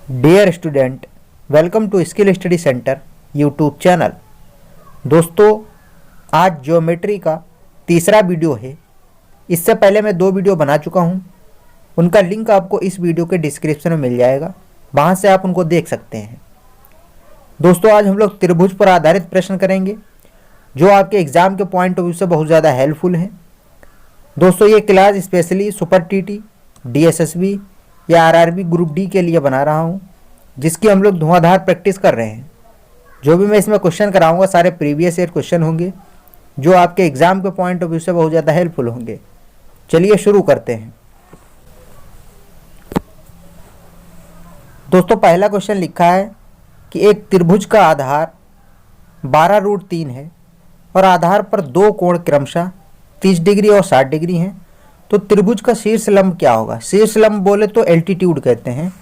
Dear student, welcome to skill study centre YouTube channel. दोस्तों, आज geometry का तीसरा वीडियो है। इससे पहले मैं 2 वीडियो बना चुका हूं। उनका लिंक आपको इस वीडियो के डिस्क्रिप्शन में मिल जाएगा, वहां से आप उनको देख सकते हैं। दोस्तों, आज हम लोग त्रिभुज पर आधारित प्रश्न करेंगे जो आपके एग्जाम के पॉइंट ऑफ व्यू से बहुत ज़्यादा हेल्पफुल हैं। दोस्तों, ये class specially super TT, DSSB या आरआरबी ग्रुप डी के लिए बना रहा हूँ, जिसकी हम लोग धुआंधार प्रैक्टिस कर रहे हैं। जो भी मैं इसमें क्वेश्चन कराऊंगा सारे प्रीवियस ईयर क्वेश्चन होंगे जो आपके एग्जाम के पॉइंट ऑफ व्यू से बहुत ज़्यादा हेल्पफुल होंगे। चलिए शुरू करते हैं। दोस्तों, पहला क्वेश्चन लिखा है कि एक त्रिभुज का आधार 12√3 है और आधार पर 2 कोण क्रमशः 30 डिग्री और 60 डिग्री हैं, तो त्रिभुज का शीर्ष लंब क्या होगा। शीर्ष लंब बोले तो एल्टीट्यूड कहते हैं।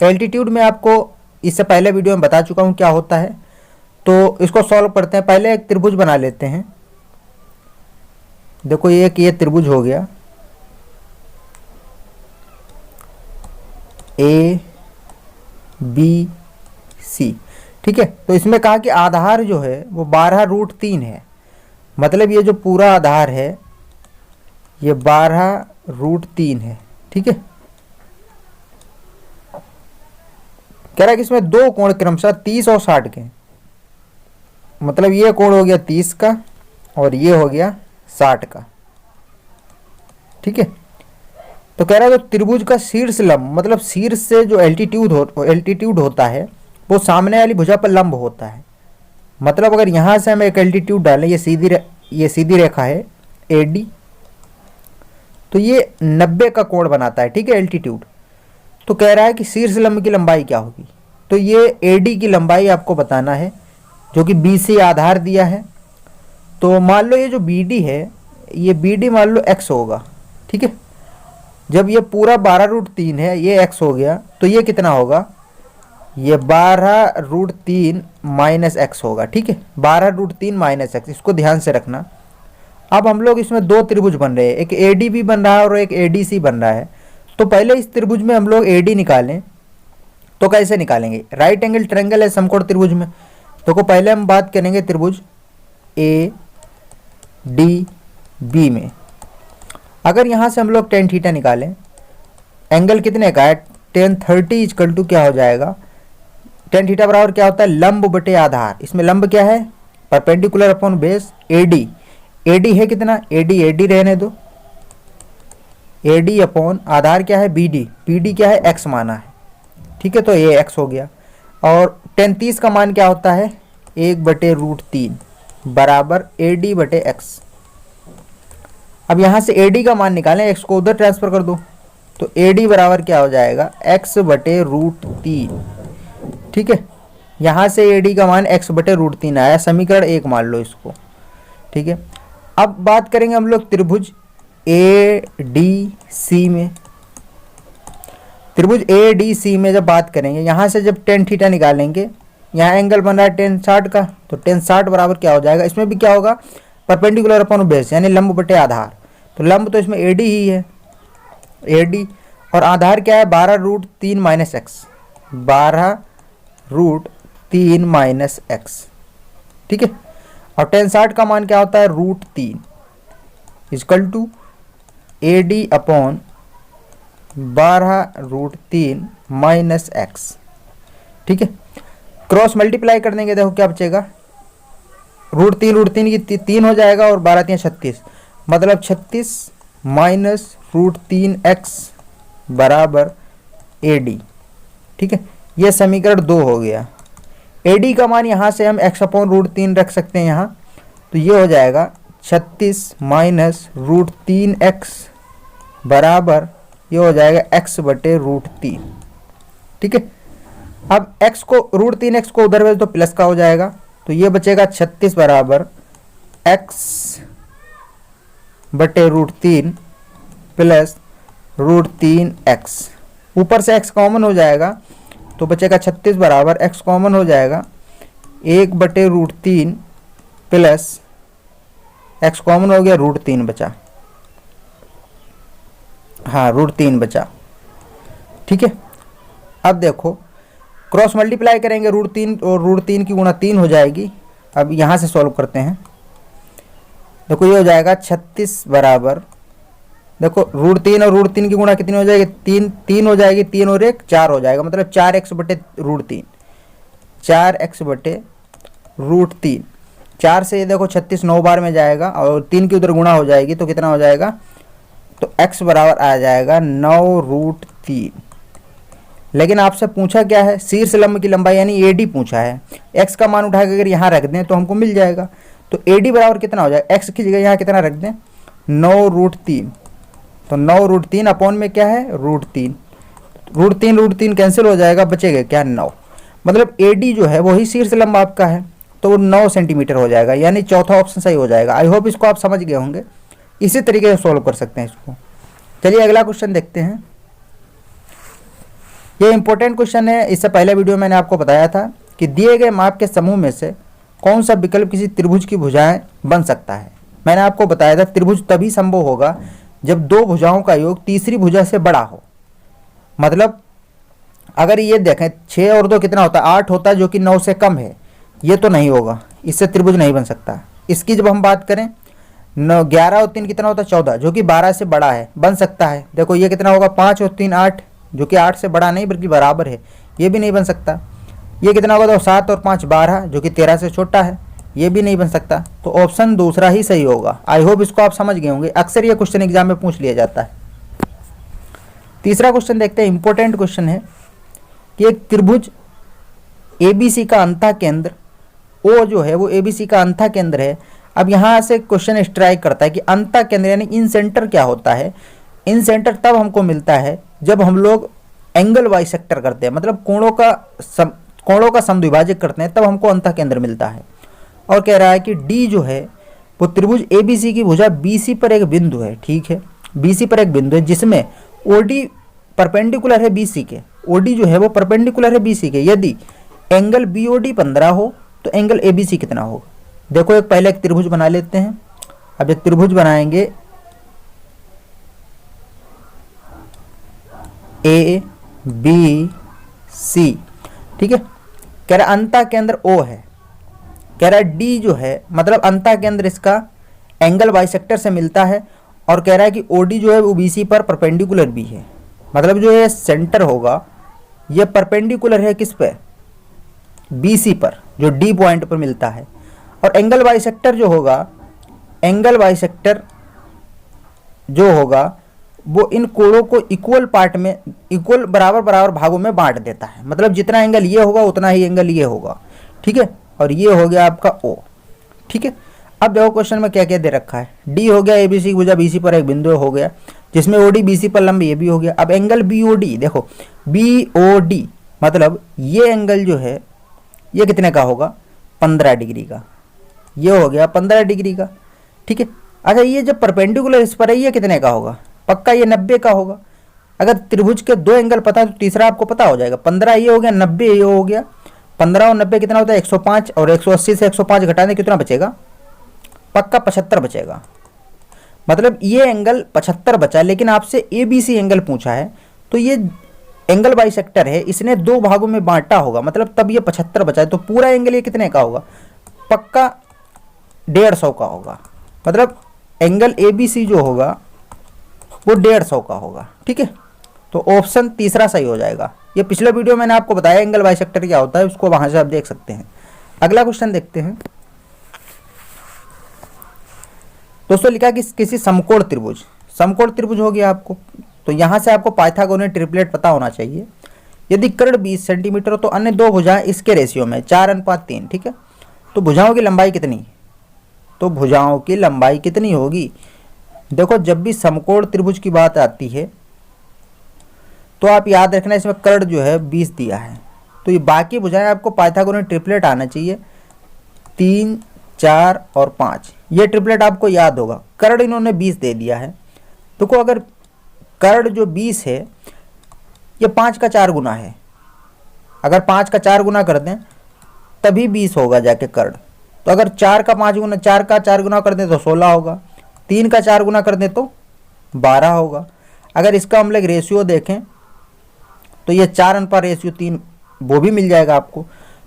एल्टीट्यूड में आपको इससे पहले वीडियो में बता चुका हूँ क्या होता है, तो इसको सॉल्व करते हैं। पहले एक त्रिभुज बना लेते हैं। देखो, ये त्रिभुज हो गया ए बी सी, ठीक है। तो इसमें कहा कि आधार जो है वो 12√3 है, मतलब ये जो पूरा आधार है ये 12√3 है, ठीक है। कह रहा है कि इसमें 2 कोण क्रमशः 30 और 60 के, मतलब ये कोण हो गया 30 का और ये हो गया 60 का, ठीक है। तो कह रहा है तो त्रिभुज का शीर्ष लंब, मतलब शीर्ष से जो एल्टीट्यूड होता है वो सामने वाली भुजा पर लंब होता है। मतलब अगर यहाँ से हम एक एल्टीट्यूड डालें, ये सीधी रेखा है एडी, तो ये 90 का कोण बनाता है, ठीक है, एल्टीट्यूड। तो कह रहा है कि शीर्ष लंब की लंबाई क्या होगी। तो ये एडी की लंबाई आपको बताना है, जो कि बी से आधार दिया है। तो मान लो ये जो बीडी है, ये बीडी मान लो एक्स होगा, ठीक है। जब ये पूरा 12√3 है, ये एक्स हो गया, तो ये कितना होगा, ये 12√3 माइनस एक्स होगा, ठीक है। 12√3 माइनस एक्स, इसको ध्यान से रखना। अब हम लोग इसमें 2 त्रिभुज बन रहे हैं, एक एडी भी बन रहा है और एक एडीसी बन रहा है। तो पहले इस त्रिभुज में हम लोग एडी निकालें, तो कैसे निकालेंगे। राइट एंगल ट्रायंगल है समकोण त्रिभुज में। तो पहले हम बात करेंगे त्रिभुज ए डी बी में। अगर यहाँ से हम लोग tan थीटा निकालें, एंगल कितने का है, tan 30 इक्वल टू क्या हो जाएगा, tan थीटा बराबर क्या होता है, लंब बटे आधार। इसमें लंब क्या है, perpendicular upon base AD. AD है कितना, एडी रहने दो, एडी अपॉन आधार क्या है बीडी, बीडी क्या है एक्स माना है, ठीक है। तो ये एक्स हो गया। और tan 30 का मान क्या होता है, 1/√3 बराबर एडी बटे एक्स। अब यहाँ से एडी का मान निकालें, एक्स को उधर ट्रांसफर कर दो, तो एडी बराबर क्या हो जाएगा, x/√3, ठीक है। यहाँ से एडी का मान x/√3 आया, समीकरण 1 मान लो इसको, ठीक है। अब बात करेंगे हम लोग त्रिभुज ए डी सी में। त्रिभुज ए डी सी में जब बात करेंगे, यहाँ से जब tan थीटा निकालेंगे, यहाँ एंगल बन रहा है tan 60 का, तो tan 60 बराबर क्या हो जाएगा, इसमें भी क्या होगा, परपेंडिकुलर अपॉन बेस, यानी लंब बटे आधार। तो लंब तो इसमें एडी ही है, एडी, और आधार क्या है 12√3 माइनस एक्स, 12√3 माइनस एक्स, ठीक है। और tan 60 का मान क्या होता है, √3 equal to AD upon 12√3 minus x, ठीक है। क्रॉस मल्टीप्लाई कर देंगे, देखो क्या बचेगा, √3 की 3 हो जाएगा और 12×3 36, मतलब 36 माइनस √3x बराबर एडी, ठीक है। ये समीकरण 2 हो गया। एडी का मान यहाँ से हम x/√3 रख सकते हैं यहाँ, तो ये हो जाएगा 36 माइनस √3x बराबर ये हो जाएगा x/√3, ठीक है। अब x को √3x को उधर भेज तो प्लस का हो जाएगा, तो ये बचेगा 36 बराबर x/√3 प्लस √3x। ऊपर से x कॉमन हो जाएगा, तो बचेगा 36 बराबर x कॉमन हो जाएगा 1/√3 प्लस x कॉमन हो गया √3 बचा, हाँ √3 बचा, ठीक है। अब देखो क्रॉस मल्टीप्लाई करेंगे √3 और √3 की गुणा 3 हो जाएगी। अब यहाँ से सॉल्व करते हैं। देखो ये हो जाएगा 36 बराबर, देखो √3 और √3 की गुणा कितनी हो जाएगी, 3 हो जाएगी, 3 और 1 4 हो जाएगा, मतलब 4x बटे √3, 4x बटे √3। 4 से ये देखो 36 9 बार में जाएगा और 3 की उधर गुणा हो जाएगी तो कितना हो जाएगा, तो x बराबर आ जाएगा 9√3। लेकिन आपसे पूछा क्या है, शीर्ष लंब की लंबाई यानी AD पूछा है। x का मान उठा के अगर यहाँ रख दें तो हमको मिल जाएगा। तो AD बराबर कितना हो जाएगा, x की जगह यहाँ कितना रख दें 9√3, तो 9√3 अपॉन में क्या है √3, √3 कैंसिल हो जाएगा, बचेगा क्या 9। मतलब AD जो है वही शीर्ष लंब आपका है तो वो 9 सेंटीमीटर हो जाएगा, यानी चौथा ऑप्शन सही हो जाएगा। आई होप इसको आप समझ गए होंगे। इसी तरीके से सॉल्व कर सकते हैं इसको। चलिए अगला क्वेश्चन देखते हैं। ये इंपॉर्टेंट क्वेश्चन है। इससे पहले वीडियो मैंने आपको बताया था कि दिए गए माप के समूह में से कौन सा विकल्प किसी त्रिभुज की भुजाएं बन सकता है। मैंने आपको बताया था त्रिभुज तभी संभव होगा जब दो भुजाओं का योग तीसरी भुजा से बड़ा हो। मतलब अगर ये देखें 6 और 2 कितना होता है, 8 होता है, जो कि 9 से कम है, ये तो नहीं होगा, इससे त्रिभुज नहीं बन सकता। इसकी जब हम बात करें 11 और 3 कितना होता है 14, जो कि 12 से बड़ा है, बन सकता है। देखो ये कितना होगा 5 और 3 8, जो कि 8 से बड़ा नहीं बल्कि बराबर है, ये भी नहीं बन सकता। ये कितना होगा तो 7 और 5 12, जो कि 13 से छोटा है, ये भी नहीं बन सकता। तो ऑप्शन दूसरा ही सही होगा। आई होप इसको आप समझ गए होंगे, अक्सर ये क्वेश्चन एग्जाम में पूछ लिया जाता है। तीसरा क्वेश्चन देखते हैं। इंपॉर्टेंट क्वेश्चन है कि एक त्रिभुज ABC का अंतः केंद्र O जो है वो ABC का अंतः केंद्र है। अब यहाँ से क्वेश्चन स्ट्राइक करता है कि अंतः केंद्र यानी इन सेंटर क्या होता है। इन सेंटर तब हमको मिलता है जब हम लोग एंगल बाइसेक्टर करते हैं, मतलब कोणों का समद्विभाजक करते हैं, तब हमको अंतः केंद्र मिलता है। और कह रहा है कि D जो है वो त्रिभुज ABC की भुजा BC पर एक बिंदु है। ठीक है, BC पर एक बिंदु है जिसमें OD परपेंडिकुलर है BC के। OD जो है वो परपेंडिकुलर है BC के। यदि एंगल BOD 15 हो तो एंगल ABC कितना होगा। देखो एक पहले एक त्रिभुज बना लेते हैं। अब एक त्रिभुज बनाएंगे ABC, ठीक है। कह रहा अंतः केंद्र O है। कह रहा है D जो है मतलब अंतः केंद्र इसका एंगल बाइसेक्टर से मिलता है। और कह रहा है कि OD जो है वो BC पर परपेंडिकुलर भी है। मतलब जो ये सेंटर होगा ये परपेंडिकुलर है किस पे, BC पर, जो D पॉइंट पर मिलता है। और एंगल बाइसेक्टर जो होगा, एंगल बाइसेक्टर जो होगा वो इन कोणों को इक्वल पार्ट में, इक्वल बराबर बराबर भागों में बांट देता है। मतलब जितना एंगल ये होगा उतना ही एंगल ये होगा। ठीक है, और ये हो गया आपका O। ठीक है, अब देखो क्वेश्चन में क्या क्या दे रखा है। D हो गया ABC की भुजा BC पर एक बिंदु हो गया जिसमें OD BC पर लंब, ये भी हो गया। अब एंगल BOD, देखो BOD मतलब ये एंगल जो है ये कितने का होगा 15 डिग्री का, ये हो गया 15 डिग्री का। ठीक है, अच्छा ये जब परपेंडिकुलर इस पर है ये कितने का होगा, पक्का ये 90 का होगा। अगर त्रिभुज के दो एंगल पता है तो तीसरा आपको पता हो जाएगा। 15 ये हो गया, 90 ये हो गया। 15 और 90 कितना होता है 105, और 180 से 105 घटाने कितना बचेगा, पक्का 75 बचेगा। मतलब ये एंगल 75 बचा। लेकिन आपसे ABC एंगल पूछा है तो ये एंगल बाइसेक्टर है, इसने दो भागों में बांटा होगा, मतलब तब ये 75 बचा है। तो पूरा एंगल ये कितने का होगा, पक्का 150 का होगा। मतलब एंगल ABC जो होगा वो 150 का होगा। ठीक है, तो ऑप्शन तीसरा सही हो जाएगा। ये पिछले वीडियो मैंने आपको बताया एंगल बाइसेक्टर क्या होता है, उसको वहां से आप देख सकते हैं। अगला क्वेश्चन देखते हैं दोस्तों। लिखा कि किसी समकोण त्रिभुज, समकोण त्रिभुज हो गया आपको, तो यहां से आपको पाइथागोरस ट्रिपलेट पता होना चाहिए। यदि कर्ण 20 सेंटीमीटर हो तो अन्य दो भुजाएं इसके रेशियो में 4:3। ठीक है, तो भुजाओं की लंबाई कितनी, तो भुजाओं की लंबाई कितनी होगी। देखो जब भी समकोण त्रिभुज की बात आती है तो आप याद रखना इसमें कर्ण जो है 20 दिया है, तो ये बाकी भुजाएं आपको पाइथागोरस ट्रिपलेट आना चाहिए 3 4 और 5। ये ट्रिपलेट आपको याद होगा। कर्ण इन्होंने 20 दे दिया है। देखो अगर कर्ण जो 20 है ये 5 का 4 गुना है। अगर 5 का 4 गुना कर दें तभी 20 होगा जाके कर्ण। तो अगर 4 का 5 गुना, 4 का 4 गुना कर दें तो 16 होगा। 3 का 4 गुना कर दें तो 12 होगा। अगर इसका हम लोग रेशियो देखें तो ये 4:3 वो भी मिल जाएगा आपको।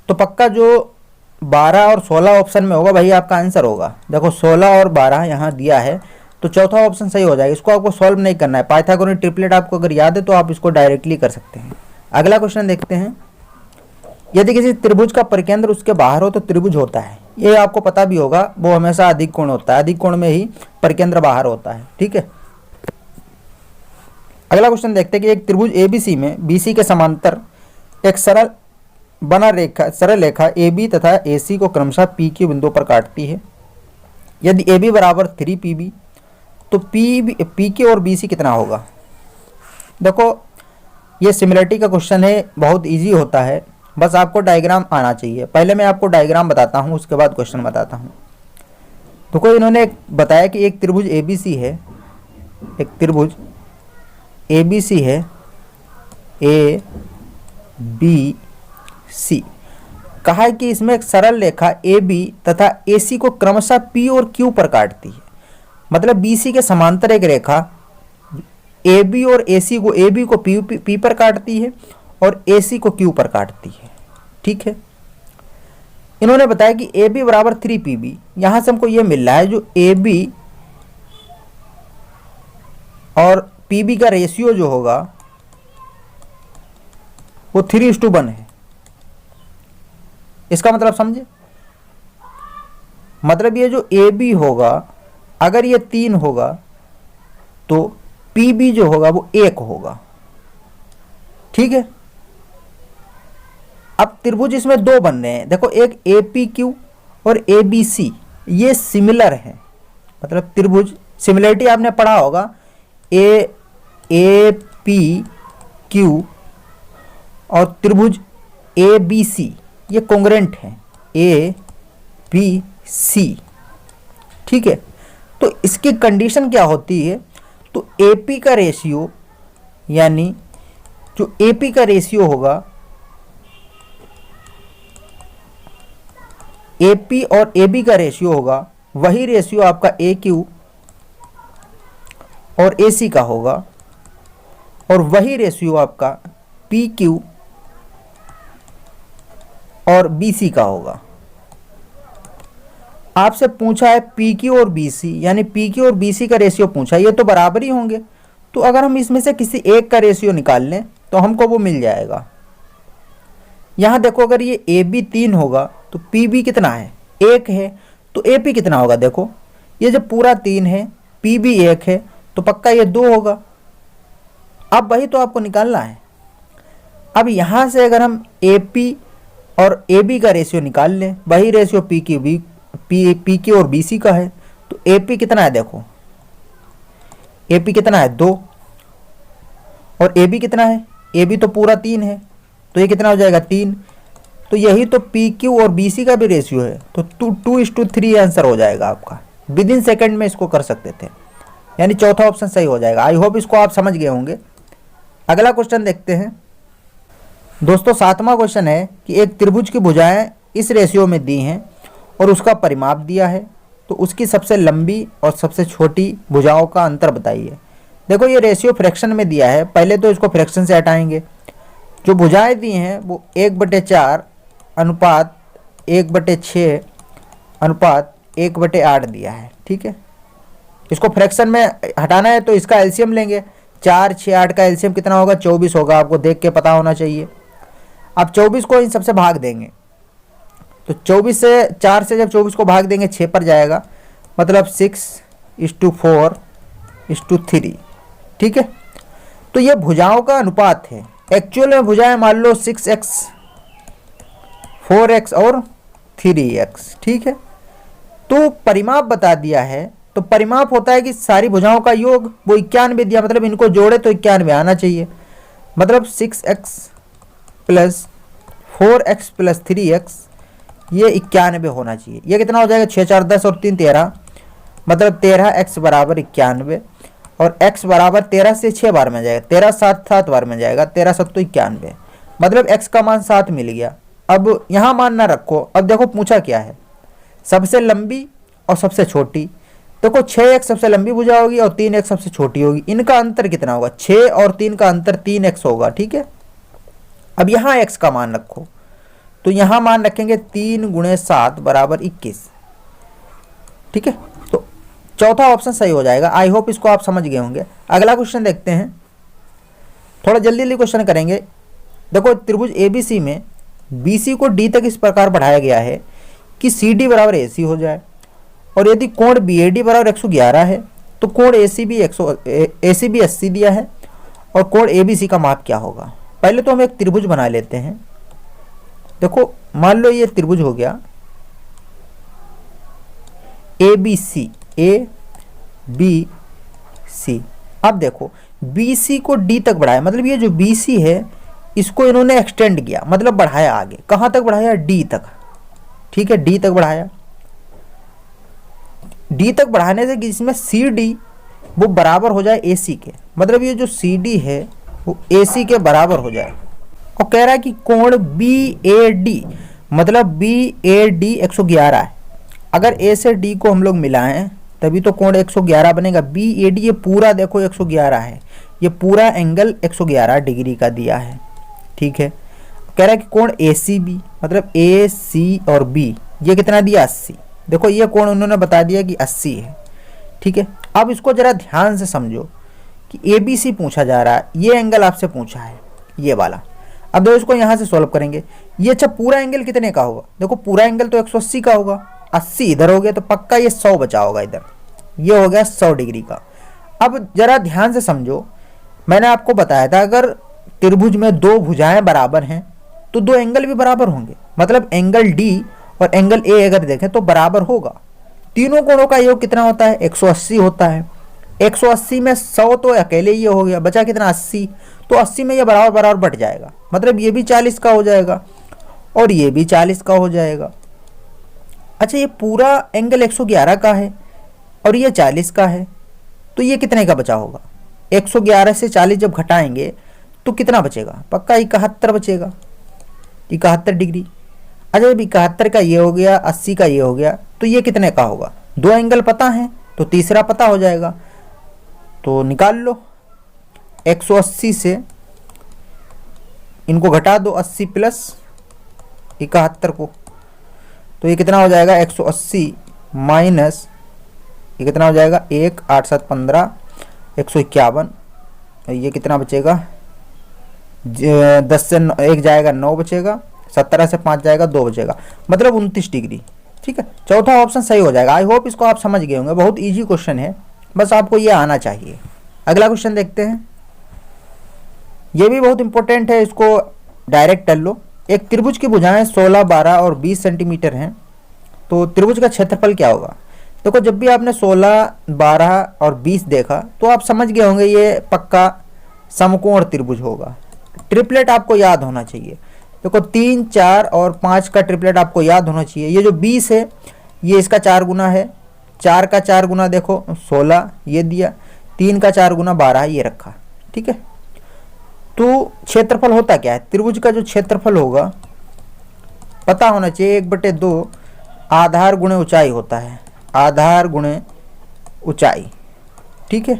तो पक्का जो 12 और 16 ऑप्शन में होगा वही आपका आंसर होगा। देखो 16 और 12 यहाँ दिया है, तो चौथा ऑप्शन सही हो जाएगा। इसको आपको सॉल्व नहीं करना है। पाइथागोरस ट्रिपलेट आपको अगर याद है तो आप इसको डायरेक्टली कर सकते हैं। अगला क्वेश्चन देखते हैं। यदि किसी त्रिभुज का परिकेंद्र उसके बाहर हो तो त्रिभुज होता है। ये आपको पता भी होगा, वो हमेशा अधिक कोण होता है, अधिक कोण में ही परिकेंद्र बाहर होता है। ठीक है, अगला क्वेश्चन देखते हैं कि एक त्रिभुज एबीसी में बीसी के समांतर एक सरल रेखा AB तथा AC को क्रमशः PQ बिंदु पर काटती है। यदि AB बराबर 3PB तो PQ और BC कितना होगा। देखो ये सिमिलरिटी का क्वेश्चन है, बहुत इजी होता है, बस आपको डायग्राम आना चाहिए। पहले मैं आपको डायग्राम बताता हूँ, उसके बाद क्वेश्चन बताता हूँ। देखो इन्होंने बताया कि एक त्रिभुज ABC है, एक त्रिभुज ABC है ABC, कहा है कि इसमें एक सरल रेखा AB तथा AC को क्रमशः P और Q पर काटती है। मतलब BC के समांतर एक रेखा AB और AC को, AB को P पर काटती है और AC को Q पर काटती है। ठीक है, इन्होंने बताया कि AB बराबर 3PB। यहां से हमको ये मिल रहा है जो AB और PB का रेशियो जो होगा वो 3:1 है। इसका मतलब समझे, मतलब ये जो AB होगा अगर ये 3 होगा तो PB जो होगा वो 1 होगा। ठीक है, अब त्रिभुज इसमें 2 बन रहे हैं। देखो एक APQ और ABC ये सिमिलर है, मतलब त्रिभुज सिमिलरिटी आपने पढ़ा होगा, APQ और त्रिभुज ABC ये कॉन्ग्रेंट है ABC। ठीक है, तो इसकी कंडीशन क्या होती है, तो AP का रेशियो, यानी जो AP का रेशियो होगा, AP और AB का रेशियो होगा, वही रेशियो आपका AQ और AC का होगा, और वही रेशियो आपका PQ और BC का होगा। आपसे पूछा है PQ और BC, यानी PQ और BC का रेशियो पूछा, ये तो बराबर ही होंगे। तो अगर हम इसमें से किसी एक का रेशियो निकाल लें तो हमको वो मिल जाएगा। यहाँ देखो अगर ये AB 3 होगा तो PB कितना है, 1 है, तो AP कितना होगा। देखो ये जब पूरा 3 है, PB 1 है, तो पक्का ये 2 होगा। अब वही तो आपको निकालना है। अब यहाँ से अगर हम AP और AB का रेशियो निकाल लें, वही रेशियो PQ और BC का है, तो AP कितना है, देखो AP कितना है 2, और AB कितना है, AB तो पूरा 3 है, तो ये कितना हो जाएगा 3। तो यही तो PQ और BC का भी रेशियो है, तो 2:3 आंसर हो जाएगा आपका। विद इन सेकेंड में इसको कर सकते थे, यानी चौथा ऑप्शन सही हो जाएगा। आई होप इसको आप समझ गए होंगे। अगला क्वेश्चन देखते हैं दोस्तों। 7वां क्वेश्चन है कि एक त्रिभुज की भुजाएं इस रेशियो में दी हैं और उसका परिमाप दिया है, तो उसकी सबसे लंबी और सबसे छोटी भुजाओं का अंतर बताइए। देखो ये रेशियो फ्रैक्शन में दिया है, पहले तो इसको फ्रैक्शन से हटाएंगे। जो भुजाएं दी हैं वो 1/4 अनुपात 1/6 अनुपात 1/8 दिया है। ठीक है, इसको फ्रैक्शन में हटाना है तो इसका एलसीएम लेंगे। 4, 6, 8 का एलसीएम कितना होगा, 24 होगा। आपको देख के पता होना चाहिए। अब 24 को इन सबसे भाग देंगे, तो 24 से 4 से जब 24 को भाग देंगे 6 पर जाएगा, मतलब 6:4:3। ठीक है, तो ये भुजाओं का अनुपात है। एक्चुअल में भुजाएं मान लो 6x, 4x और 3x। ठीक है, तो परिमाप बता दिया है, तो परिमाप होता है कि सारी भुजाओं का योग, वो 91 दिया, मतलब इनको जोड़े तो 91 आना चाहिए। मतलब 6x plus 4x plus 3x ये 91 होना चाहिए। ये कितना हो जाएगा, 6, 4, 10 और 3, 13, मतलब 13x बराबर 91, और x बराबर 13 से 6 बार में जाएगा, 13 7 बार में जाएगा, 13 7 तो 91, मतलब x का मान 7 मिल गया। अब यहाँ मान ना रखो। अब देखो पूछा क्या है, सबसे लंबी और सबसे छोटी। देखो 6x सबसे लंबी भुजा होगी और 3x सबसे छोटी होगी। इनका अंतर कितना होगा, 6 और 3 का अंतर 3x होगा। ठीक है, अब यहाँ x का मान रखो, तो यहाँ मान रखेंगे 3 × 7 = 21। ठीक है, तो चौथा ऑप्शन सही हो जाएगा। आई होप इसको आप समझ गए होंगे। अगला क्वेश्चन देखते हैं, थोड़ा जल्दी जल्दी क्वेश्चन करेंगे। देखो त्रिभुज ABC में BC को D तक इस प्रकार बढ़ाया गया है कि CD = AC हो जाए, और यदि कोण BAD = 111 है तो कोण ACB 80 दिया है, और कोण ABC का माप क्या होगा। पहले तो हम एक त्रिभुज बना लेते हैं। देखो मान लो ये त्रिभुज हो गया ABC, ABC। अब देखो BC को D तक बढ़ाया, मतलब ये जो BC है इसको इन्होंने एक्सटेंड किया, मतलब बढ़ाया आगे। कहाँ तक बढ़ाया? D तक। ठीक है, D तक बढ़ाया। D तक बढ़ाने से जिसमें CD वो बराबर हो जाए AC के, मतलब ये जो CD है वो AC के बराबर हो जाए। और कह रहा है कि कोण BAD, मतलब BAD 111 है। अगर A से D को हम लोग मिलाएं तभी तो कोण 111 बनेगा। BAD ये पूरा देखो 111 है, ये पूरा एंगल 111 डिग्री का दिया है। ठीक है, कह रहा है कि कोण ACB, मतलब AC और B ये कितना दिया? 80। देखो ये कोण उन्होंने बता दिया कि 80 है। ठीक है, अब इसको जरा ध्यान से समझो कि ABC पूछा जा रहा है, ये एंगल आपसे पूछा है, ये वाला। अब देखो इसको यहाँ से सॉल्व करेंगे। ये अच्छा पूरा एंगल कितने का होगा? देखो पूरा एंगल तो 180 का होगा, 80 इधर हो गया तो पक्का ये 100 बचा होगा इधर, ये हो गया 100 डिग्री का। अब जरा ध्यान से समझो, मैंने आपको बताया था अगर त्रिभुज में दो भुजाएं बराबर हैं तो दो एंगल भी बराबर होंगे, मतलब एंगल D और एंगल A अगर देखें तो बराबर होगा। तीनों कोणों का योग कितना होता है? 180 होता है। 180 में 100 तो अकेले ये हो गया, बचा कितना? 80। तो 80 में ये बराबर बराबर बढ़ जाएगा, मतलब ये भी 40 का हो जाएगा और ये भी 40 का हो जाएगा। अच्छा ये पूरा एंगल 111 का है और ये 40 का है, तो ये कितने का बचा होगा? 111 से 40 जब घटाएंगे तो कितना बचेगा? पक्का 71 बचेगा, 71 डिग्री। अच्छा जब 71 का ये हो गया, 80 का ये हो गया, तो ये कितने का होगा? दो एंगल पता है तो तीसरा पता हो जाएगा, तो निकाल लो। 180 से इनको घटा दो, 80 प्लस 71 को, तो ये कितना हो जाएगा? 180 माइनस ये कितना हो जाएगा? 1 8 7 15 151, ये कितना बचेगा? 10 से 1 जाएगा 9 बचेगा, 17 से 5 जाएगा 2 बचेगा, मतलब 29 डिग्री। ठीक है, चौथा ऑप्शन सही हो जाएगा। आई होप इसको आप समझ गए होंगे, बहुत इजी क्वेश्चन है, बस आपको ये आना चाहिए। अगला क्वेश्चन देखते हैं, ये भी बहुत इंपॉर्टेंट है, इसको डायरेक्ट कर लो। एक त्रिभुज की भुजाएं 16, 12 और 20 सेंटीमीटर हैं, तो त्रिभुज का क्षेत्रफल क्या होगा? देखो जब भी आपने 16, 12 और 20 देखा तो आप समझ गए होंगे ये पक्का समकोण त्रिभुज होगा। ट्रिपलेट आपको याद होना चाहिए। देखो 3, 4 और 5 का ट्रिपलेट आपको याद होना चाहिए। ये जो 20 है ये इसका 4 गुना है, 4 का 4 गुना देखो 16 ये दिया, 3 का 4 गुना 12 ये रखा। ठीक है, तो क्षेत्रफल होता क्या है? त्रिभुज का जो क्षेत्रफल होगा पता होना चाहिए, 1/2 आधार गुणे ऊंचाई होता है, आधार गुणे ऊंचाई। ठीक है,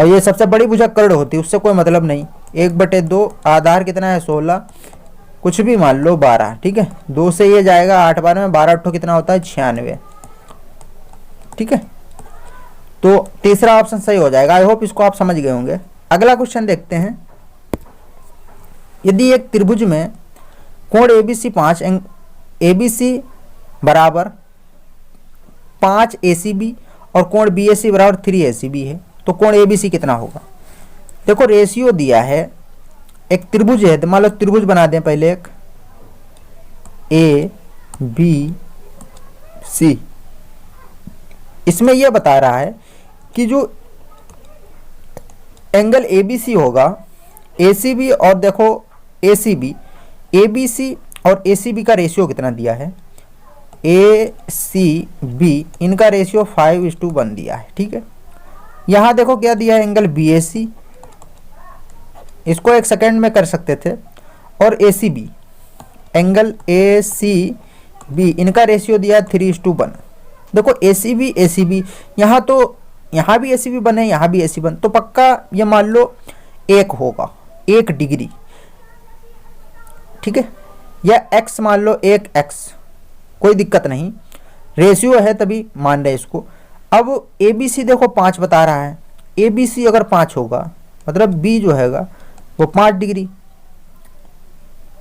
और ये सबसे बड़ी भुजा कर्ण होती है, उससे कोई मतलब नहीं। 1/2 आधार कितना है? 16, कुछ भी मान लो 12। ठीक है, 2 से ये जाएगा 8 12 में, 12 8 कितना होता है? 96। ठीक है, तो तीसरा ऑप्शन सही हो जाएगा। आई होप इसको आप समझ गए होंगे। अगला क्वेश्चन देखते हैं, यदि एक त्रिभुज में कोण ABC बराबर 5 ACB और कोण BAC बराबर 3 ACB है, तो कोण ABC कितना होगा? देखो रेशियो दिया है, एक त्रिभुज है, तो मान लो त्रिभुज बना दें पहले एक ABC। इसमें यह बता रहा है कि जो एंगल ABC होगा, ACB और देखो ACB, ABC और ACB का रेशियो कितना दिया है? ACB इनका रेशियो 5:1 दिया है। ठीक है, यहाँ देखो क्या दिया है? एंगल BAC, इसको 1 सेकेंड में कर सकते थे, और ACB, एंगल ACB इनका रेशियो दिया है 3:1। देखो ACB यहाँ तो यहाँ भी ACB बने, यहाँ भी AC बन, तो पक्का ये मान लो 1 होगा, 1 डिग्री। ठीक है, या x मान लो 1x, कोई दिक्कत नहीं, रेशियो है तभी मान रहे इसको। अब ABC देखो 5 बता रहा है, ABC अगर 5 होगा मतलब B जो हैगा वो 5 डिग्री,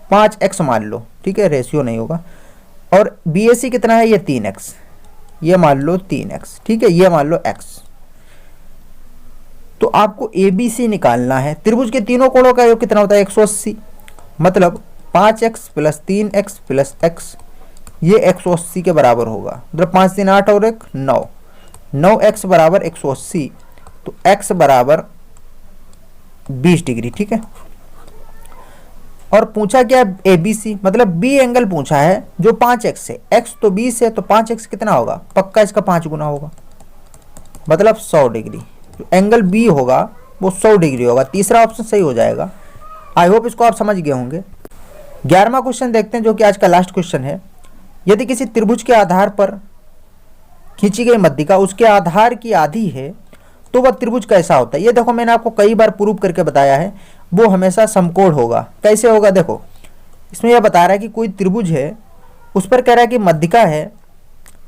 5x मान लो, ठीक है, रेशियो नहीं होगा। और BAC कितना है, ये 3x, ये मान लो 3x, ठीक है, ये मान लो x। तो आपको ABC निकालना है। त्रिभुज के तीनों कोणों का योग कितना होता है, 180, मतलब 5x plus 3x plus x, ये 180 के बराबर होगा। मतलब 5 3 8 और 1 9, 9x बराबर 180, तो x बराबर 20 डिग्री, ठीक है। और पूछा क्या, ABC मतलब B एंगल पूछा है जो 5x है, x तो 20 है तो 5x कितना होगा, पक्का इसका 5 गुना होगा, मतलब 100 डिग्री। जो एंगल B होगा वो 100 डिग्री होगा, तीसरा ऑप्शन सही हो जाएगा। आई होप इसको आप समझ गए होंगे। 11वां क्वेश्चन देखते हैं जो कि आज का लास्ट क्वेश्चन है। यदि किसी त्रिभुज के आधार पर खींची गई मध्यिका उसके आधार की आधी है तो वह त्रिभुज कैसा होता है। ये देखो मैंने आपको कई बार प्रूव करके बताया है, वो हमेशा समकोण होगा। कैसे होगा, देखो इसमें यह बता रहा है कि कोई त्रिभुज है, उस पर कह रहा है कि मध्यिका है,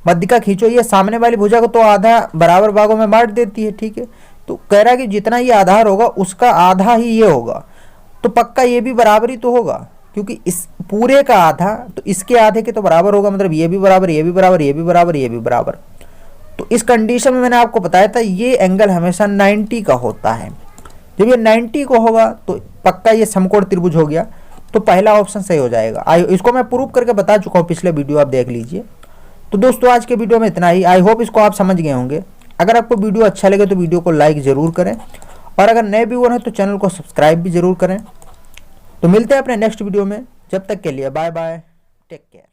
मध्यिका खींचो, ये सामने वाली भुजा को तो आधा बराबर भागों में बांट देती है, ठीक है। तो कह रहा है कि जितना ये आधार होगा उसका आधा ही ये होगा, तो पक्का ये भी बराबर ही तो होगा, क्योंकि इस पूरे का आधा तो इसके आधे के तो बराबर होगा, मतलब ये भी बराबर, ये भी बराबर, ये भी बराबर, ये भी बराबर। तो इस कंडीशन में मैंने आपको बताया था ये एंगल हमेशा 90 का होता है। जब ये 90 को होगा तो पक्का ये समकोण त्रिभुज हो गया, तो पहला ऑप्शन सही हो जाएगा। इसको मैं प्रूव करके बता चुका हूँ, पिछले वीडियो आप देख लीजिए। तो दोस्तों आज के वीडियो में इतना ही। आई होप इसको आप समझ गए होंगे। अगर आपको वीडियो अच्छा लगे तो वीडियो को लाइक ज़रूर करें, और अगर नए व्यूअर हैं तो चैनल को सब्सक्राइब भी ज़रूर करें। तो मिलते हैं अपने नेक्स्ट वीडियो में, जब तक के लिए बाय बाय, टेक केयर।